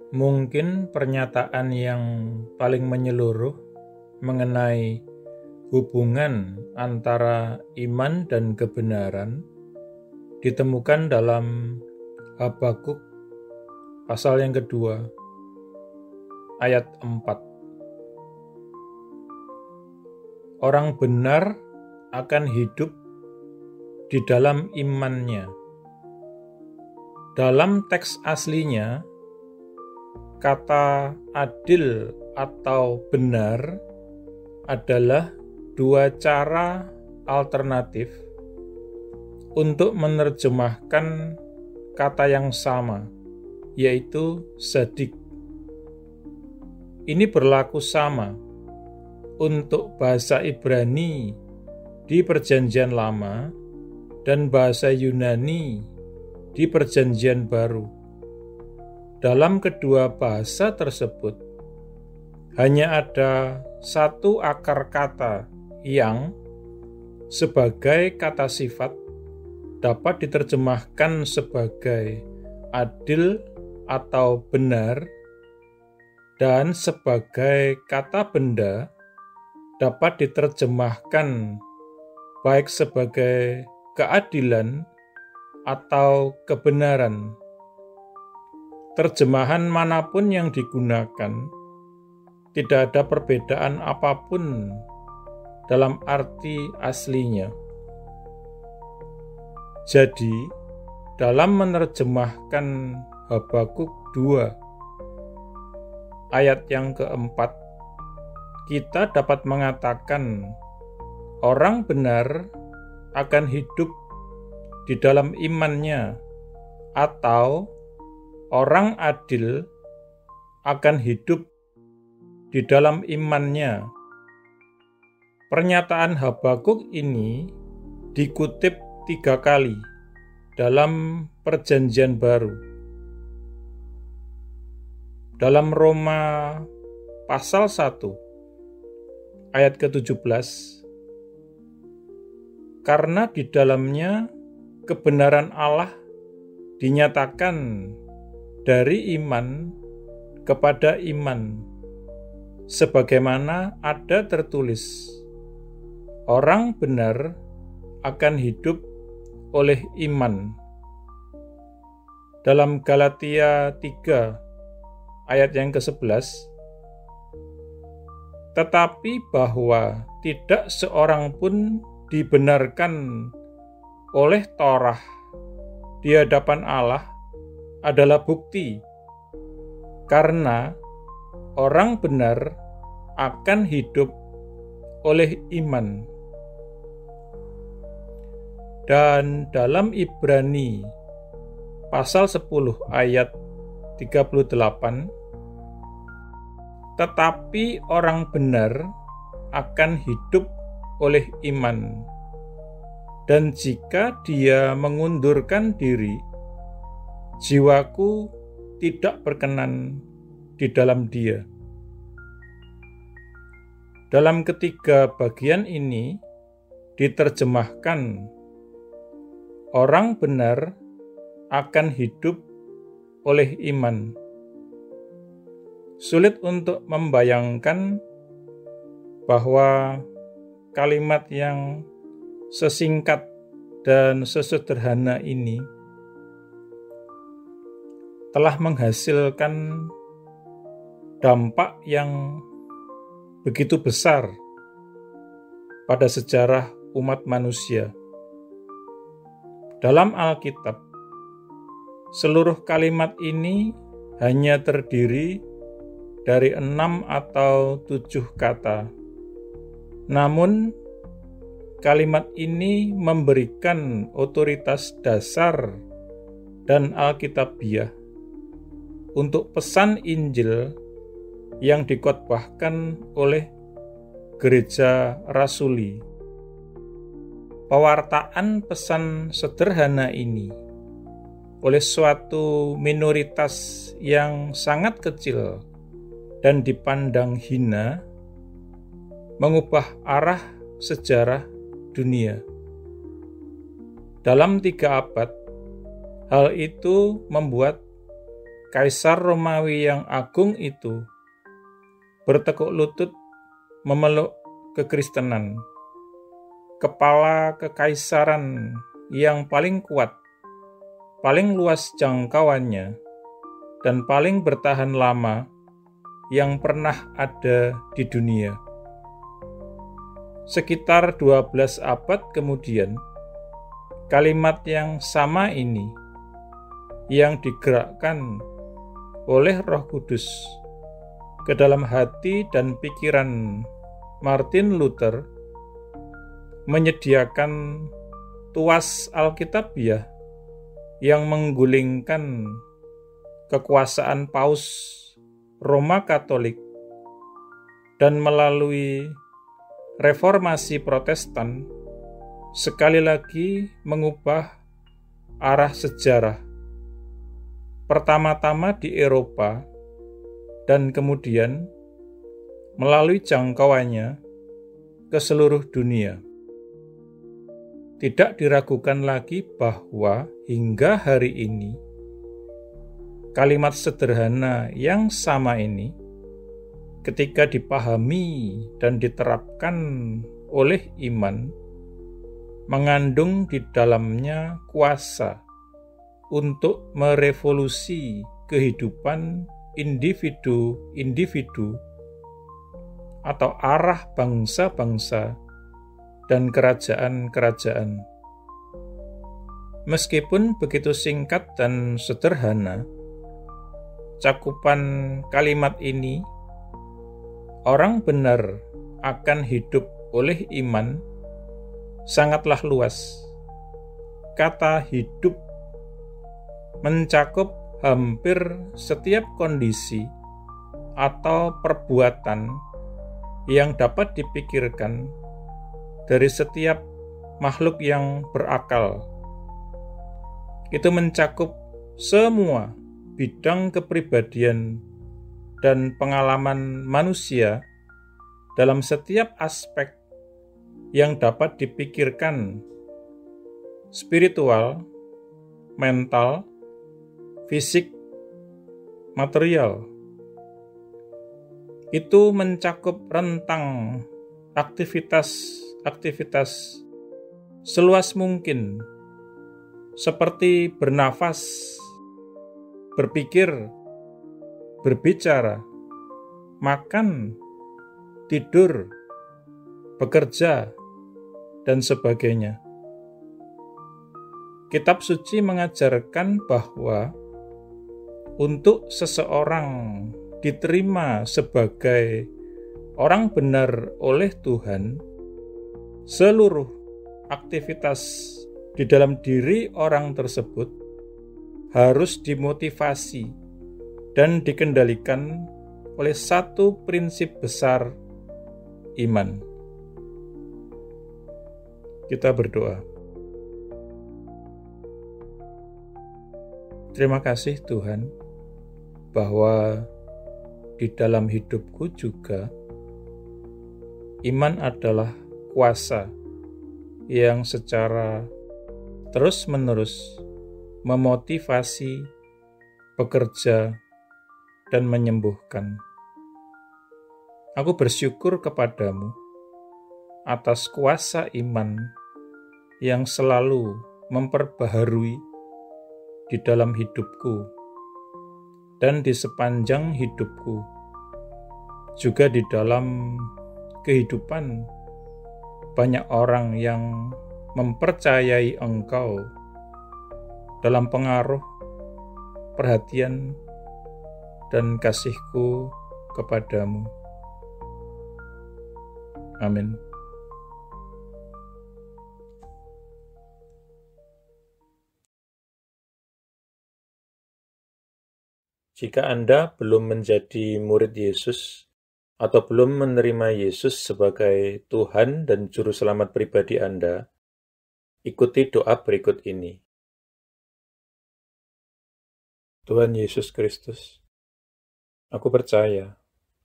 Mungkin pernyataan yang paling menyeluruh mengenai hubungan antara iman dan kebenaran ditemukan dalam Habakuk pasal yang kedua, ayat 4. Orang benar akan hidup di dalam imannya. Dalam teks aslinya, kata adil atau benar adalah dua cara alternatif untuk menerjemahkan kata yang sama, yaitu sadik. Ini berlaku sama untuk bahasa Ibrani di Perjanjian Lama dan bahasa Yunani di Perjanjian Baru. Dalam kedua bahasa tersebut, hanya ada satu akar kata yang sebagai kata sifat dapat diterjemahkan sebagai adil atau benar, dan sebagai kata benda dapat diterjemahkan baik sebagai keadilan atau kebenaran. Terjemahan manapun yang digunakan, tidak ada perbedaan apapun dalam arti aslinya. Jadi, dalam menerjemahkan Habakuk 2 ayat yang keempat, kita dapat mengatakan orang benar akan hidup di dalam imannya, atau orang adil akan hidup di dalam imannya. Pernyataan Habakuk ini dikutip 3 kali dalam Perjanjian Baru. Dalam Roma pasal 1 ayat ke-17, karena di dalamnya kebenaran Allah dinyatakan dari iman kepada iman, sebagaimana ada tertulis, orang benar akan hidup oleh iman. Dalam Galatia 3 ayat yang ke-11, tetapi bahwa tidak seorang pun dibenarkan oleh Torah di hadapan Allah adalah bukti, karena orang benar akan hidup oleh iman. Dan dalam Ibrani pasal 10 ayat 38, tetapi orang benar akan hidup oleh iman, dan jika dia mengundurkan diri, jiwaku tidak berkenan di dalam dia. Dalam ketiga bagian ini diterjemahkan, orang benar akan hidup oleh iman. Sulit untuk membayangkan bahwa kalimat yang sesingkat dan sesederhana ini telah menghasilkan dampak yang begitu besar pada sejarah umat manusia. Dalam Alkitab, seluruh kalimat ini hanya terdiri dari 6 atau 7 kata. Namun, kalimat ini memberikan otoritas dasar dan alkitabiah untuk pesan Injil yang dikhotbahkan oleh gereja rasuli. Pewartaan pesan sederhana ini oleh suatu minoritas yang sangat kecil dan dipandang hina mengubah arah sejarah dunia. Dalam 3 abad, hal itu membuat Kaisar Romawi yang agung itu bertekuk lutut memeluk kekristenan, kepala kekaisaran yang paling kuat, paling luas jangkauannya, dan paling bertahan lama yang pernah ada di dunia. Sekitar 12 abad kemudian, kalimat yang sama ini yang digerakkan oleh Roh Kudus ke dalam hati dan pikiran Martin Luther menyediakan tuas Alkitabiah yang menggulingkan kekuasaan Paus Roma Katolik, dan melalui reformasi Protestan sekali lagi mengubah arah sejarah, pertama-tama di Eropa dan kemudian melalui jangkauannya ke seluruh dunia. Tidak diragukan lagi bahwa hingga hari ini kalimat sederhana yang sama ini ketika dipahami dan diterapkan oleh iman mengandung di dalamnya kuasa untuk merevolusi kehidupan individu-individu atau arah bangsa-bangsa dan kerajaan-kerajaan. Meskipun begitu singkat dan sederhana, cakupan kalimat ini, orang benar akan hidup oleh iman, sangatlah luas. Kata hidup mencakup hampir setiap kondisi atau perbuatan yang dapat dipikirkan dari setiap makhluk yang berakal. Itu mencakup semua bidang kepribadian dan pengalaman manusia dalam setiap aspek yang dapat dipikirkan: spiritual, mental, fisik, material. Itu mencakup rentang aktivitas seluas mungkin, seperti bernafas, berpikir, berbicara, makan, tidur, bekerja, dan sebagainya. Kitab suci mengajarkan bahwa untuk seseorang diterima sebagai orang benar oleh Tuhan, seluruh aktivitas di dalam diri orang tersebut harus dimotivasi dan dikendalikan oleh satu prinsip besar, iman. Kita berdoa. Terima kasih Tuhan, bahwa di dalam hidupku juga iman adalah kuasa yang secara terus-menerus memotivasi, bekerja, dan menyembuhkan. Aku bersyukur kepadamu atas kuasa iman yang selalu memperbaharui di dalam hidupku dan di sepanjang hidupku, juga di dalam kehidupan banyak orang yang mempercayai Engkau dalam pengaruh, perhatian, dan kasih-Ku kepadamu. Amin. Jika Anda belum menjadi murid Yesus atau belum menerima Yesus sebagai Tuhan dan Juru Selamat pribadi Anda, ikuti doa berikut ini. Tuhan Yesus Kristus, aku percaya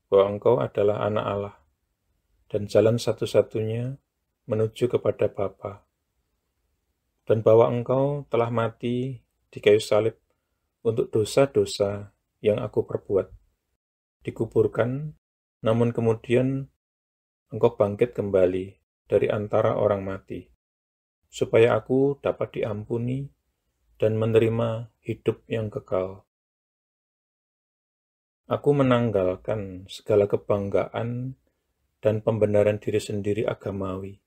bahwa Engkau adalah Anak Allah dan jalan satu-satunya menuju kepada Bapa, dan bahwa Engkau telah mati di kayu salib untuk dosa-dosa yang aku perbuat. Dikuburkan, namun kemudian Engkau bangkit kembali dari antara orang mati, supaya aku dapat diampuni dan menerima hidup yang kekal. Aku menanggalkan segala kebanggaan dan pembenaran diri sendiri agamawi,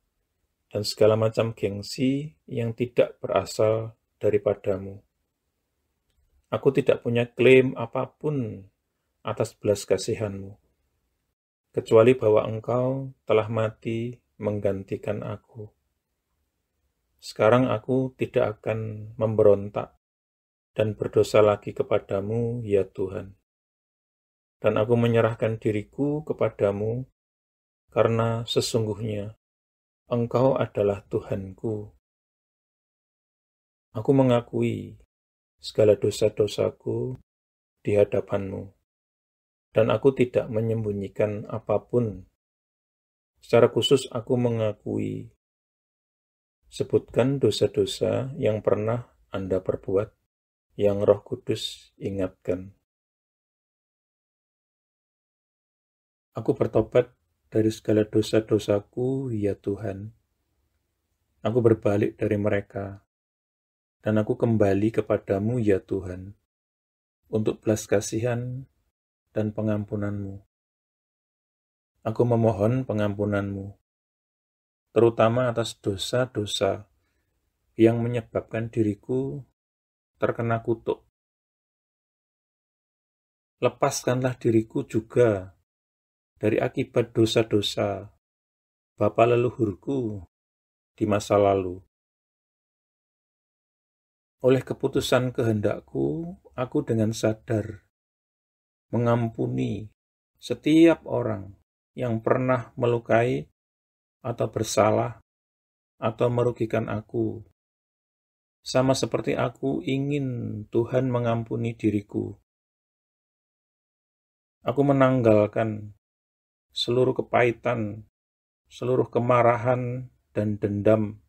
dan segala macam gengsi yang tidak berasal daripadamu. Aku tidak punya klaim apapun atas belas kasihan-Mu, kecuali bahwa Engkau telah mati menggantikan aku. Sekarang aku tidak akan memberontak dan berdosa lagi kepadamu, ya Tuhan. Dan aku menyerahkan diriku kepadamu, karena sesungguhnya Engkau adalah Tuhanku. Aku mengakui segala dosa-dosaku di hadapan-Mu, dan aku tidak menyembunyikan apapun. Secara khusus aku mengakui, sebutkan dosa-dosa yang pernah Anda perbuat, yang Roh Kudus ingatkan. Aku bertobat dari segala dosa-dosaku, ya Tuhan. Aku berbalik dari mereka, dan aku kembali kepadamu, ya Tuhan, untuk belas kasihan dan pengampunan-Mu. Aku memohon pengampunan-Mu, terutama atas dosa-dosa yang menyebabkan diriku terkena kutuk. Lepaskanlah diriku juga dari akibat dosa-dosa bapa leluhurku di masa lalu. Oleh keputusan kehendakku, aku dengan sadar mengampuni setiap orang yang pernah melukai atau bersalah atau merugikan aku, sama seperti aku ingin Tuhan mengampuni diriku. Aku menanggalkan seluruh kepahitan, seluruh kemarahan dan dendam,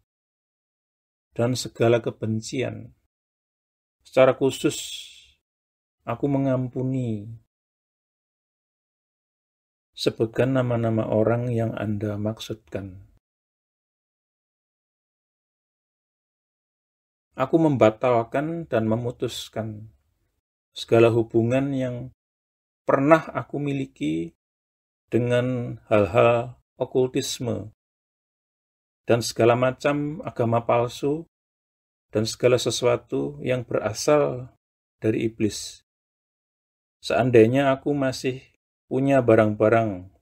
dan segala kebencian. Secara khusus, aku mengampuni. Sebutkan nama-nama orang yang Anda maksudkan. Aku membatalkan dan memutuskan segala hubungan yang pernah aku miliki dengan hal-hal okultisme dan segala macam agama palsu dan segala sesuatu yang berasal dari iblis. Seandainya aku masih punya barang-barang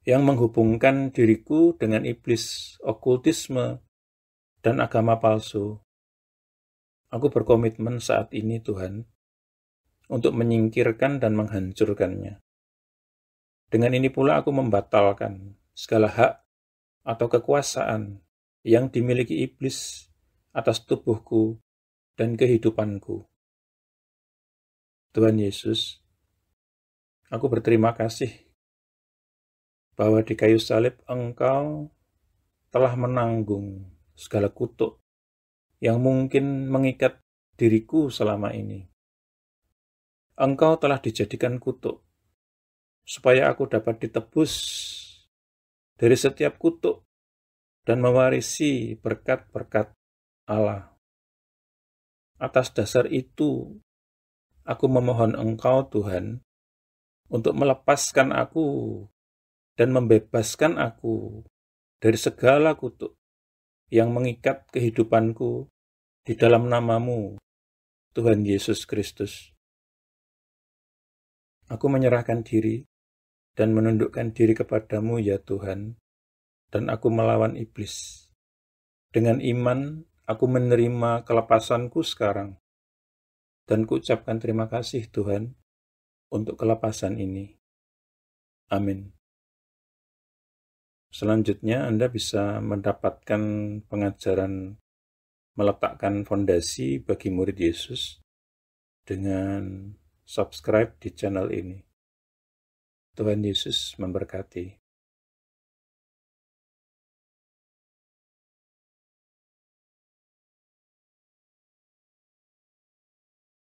yang menghubungkan diriku dengan iblis, okultisme, dan agama palsu, aku berkomitmen saat ini, Tuhan, untuk menyingkirkan dan menghancurkannya. Dengan ini pula aku membatalkan segala hak atau kekuasaan yang dimiliki iblis atas tubuhku dan kehidupanku. Tuhan Yesus, aku berterima kasih bahwa di kayu salib Engkau telah menanggung segala kutuk yang mungkin mengikat diriku selama ini. Engkau telah dijadikan kutuk, supaya aku dapat ditebus dari setiap kutuk dan mewarisi berkat-berkat Allah. Atas dasar itu, aku memohon Engkau, Tuhan, untuk melepaskan aku dan membebaskan aku dari segala kutuk yang mengikat kehidupanku di dalam nama-Mu, Tuhan Yesus Kristus. Aku menyerahkan diri dan menundukkan diri kepadamu, ya Tuhan, dan aku melawan iblis. Dengan iman, aku menerima kelepasanku sekarang, dan kuucapkan terima kasih, Tuhan, untuk kelepasan ini. Amin. Selanjutnya, Anda bisa mendapatkan pengajaran meletakkan fondasi bagi murid Yesus dengan subscribe di channel ini. Tuhan Yesus memberkati.